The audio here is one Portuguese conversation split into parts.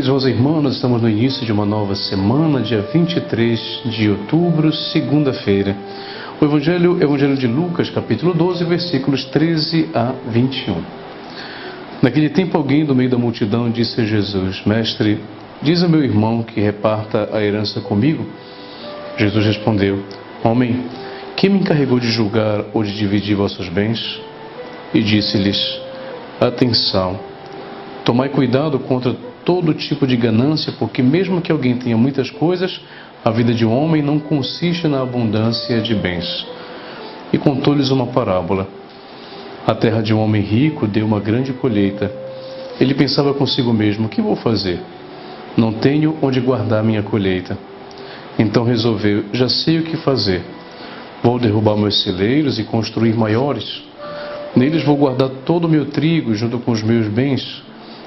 Queridos irmãos e irmãs, estamos no início de uma nova semana, dia 23 de outubro, segunda-feira. O Evangelho de Lucas, capítulo 12, versículos 13 a 21. Naquele tempo, alguém do meio da multidão disse a Jesus: Mestre, diz ao meu irmão que reparta a herança comigo. Jesus respondeu: Homem, quem me encarregou de julgar ou de dividir vossos bens? E disse-lhes: Atenção, tomai cuidado contra todo tipo de ganância, porque mesmo que alguém tenha muitas coisas, a vida de um homem não consiste na abundância de bens. E contou-lhes uma parábola. A terra de um homem rico deu uma grande colheita. Ele pensava consigo mesmo: que vou fazer? Não tenho onde guardar minha colheita. Então resolveu: já sei o que fazer. Vou derrubar meus celeiros e construir maiores. Neles vou guardar todo o meu trigo junto com os meus bens.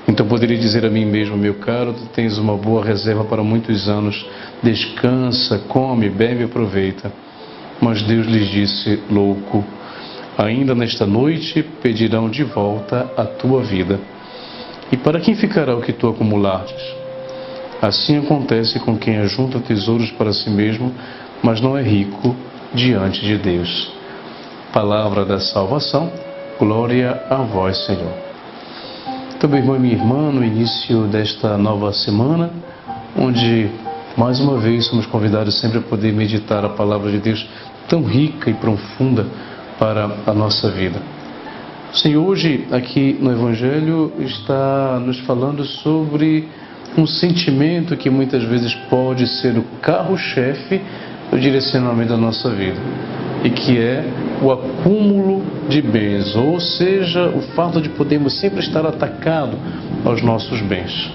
Então poderia dizer a mim mesmo: meu caro, tu tens uma boa reserva para muitos anos. Descansa, come, bebe e aproveita. Mas Deus lhes disse: louco, ainda nesta noite pedirão de volta a tua vida. E para quem ficará o que tu acumulaste? Assim acontece com quem ajunta tesouros para si mesmo, mas não é rico diante de Deus. Palavra da salvação, glória a vós, Senhor. Então, meu irmão e minha irmã, no início desta nova semana, onde mais uma vez somos convidados sempre a poder meditar a palavra de Deus tão rica e profunda para a nossa vida. O Senhor hoje aqui no Evangelho está nos falando sobre um sentimento que muitas vezes pode ser o carro-chefe do direcionamento da nossa vida, e que é o acúmulo de bens, ou seja, o fato de podermos sempre estar atacado aos nossos bens.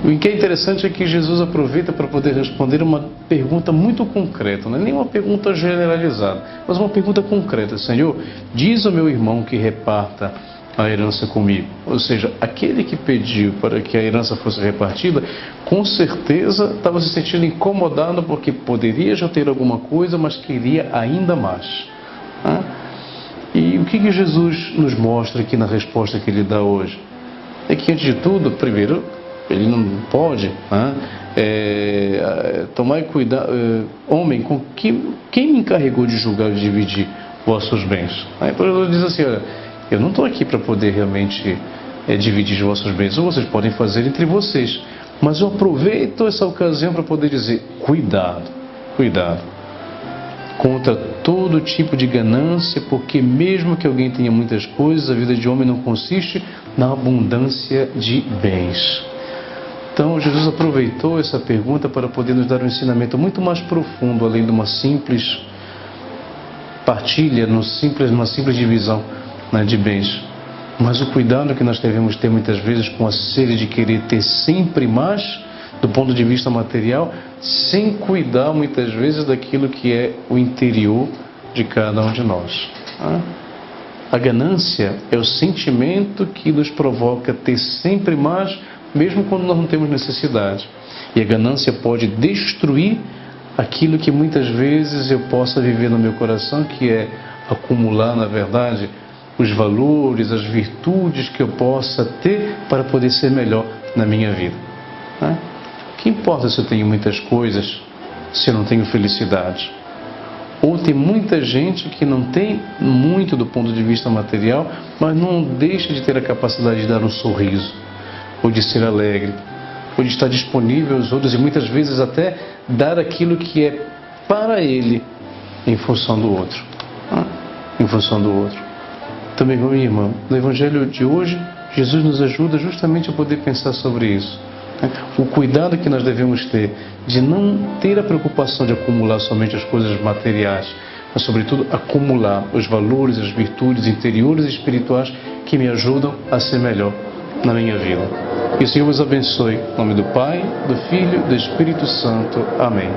O que é interessante é que Jesus aproveita para poder responder uma pergunta muito concreta, não é nem uma pergunta generalizada, mas uma pergunta concreta. Senhor, diz ao meu irmão que reparta a herança comigo. Ou seja, aquele que pediu para que a herança fosse repartida, com certeza estava se sentindo incomodado porque poderia já ter alguma coisa, mas queria ainda mais. E o que Jesus nos mostra aqui na resposta que ele dá hoje? É que, antes de tudo, primeiro, ele não pode tomar cuidado. Homem, quem me encarregou de julgar e de dividir vossos bens? Então Jesus diz assim: olha, eu não estou aqui para poder realmente dividir os vossos bens, ou vocês podem fazer entre vocês, mas eu aproveito essa ocasião para poder dizer: cuidado, cuidado contra todo tipo de ganância, porque mesmo que alguém tenha muitas coisas, a vida de homem não consiste na abundância de bens. Então Jesus aproveitou essa pergunta para poder nos dar um ensinamento muito mais profundo, além de uma simples partilha, numa simples divisão de bens. Mas o cuidado que nós devemos ter muitas vezes com a sede de querer ter sempre mais do ponto de vista material, sem cuidar muitas vezes daquilo que é o interior de cada um de nós. A ganância é o sentimento que nos provoca ter sempre mais, mesmo quando nós não temos necessidade. E a ganância pode destruir aquilo que muitas vezes eu possa viver no meu coração, que é acumular, na verdade, os valores, as virtudes que eu possa ter para poder ser melhor na minha vida. O que importa se eu tenho muitas coisas, se eu não tenho felicidade? Ou tem muita gente que não tem muito do ponto de vista material, mas não deixa de ter a capacidade de dar um sorriso, ou de ser alegre, ou de estar disponível aos outros, e muitas vezes até dar aquilo que é para ele em função do outro. Em função do outro. Também, meu irmão, no Evangelho de hoje, Jesus nos ajuda justamente a poder pensar sobre isso. O cuidado que nós devemos ter de não ter a preocupação de acumular somente as coisas materiais, mas sobretudo acumular os valores, as virtudes interiores e espirituais que me ajudam a ser melhor na minha vida. Que o Senhor vos abençoe. Em nome do Pai, do Filho e do Espírito Santo. Amém.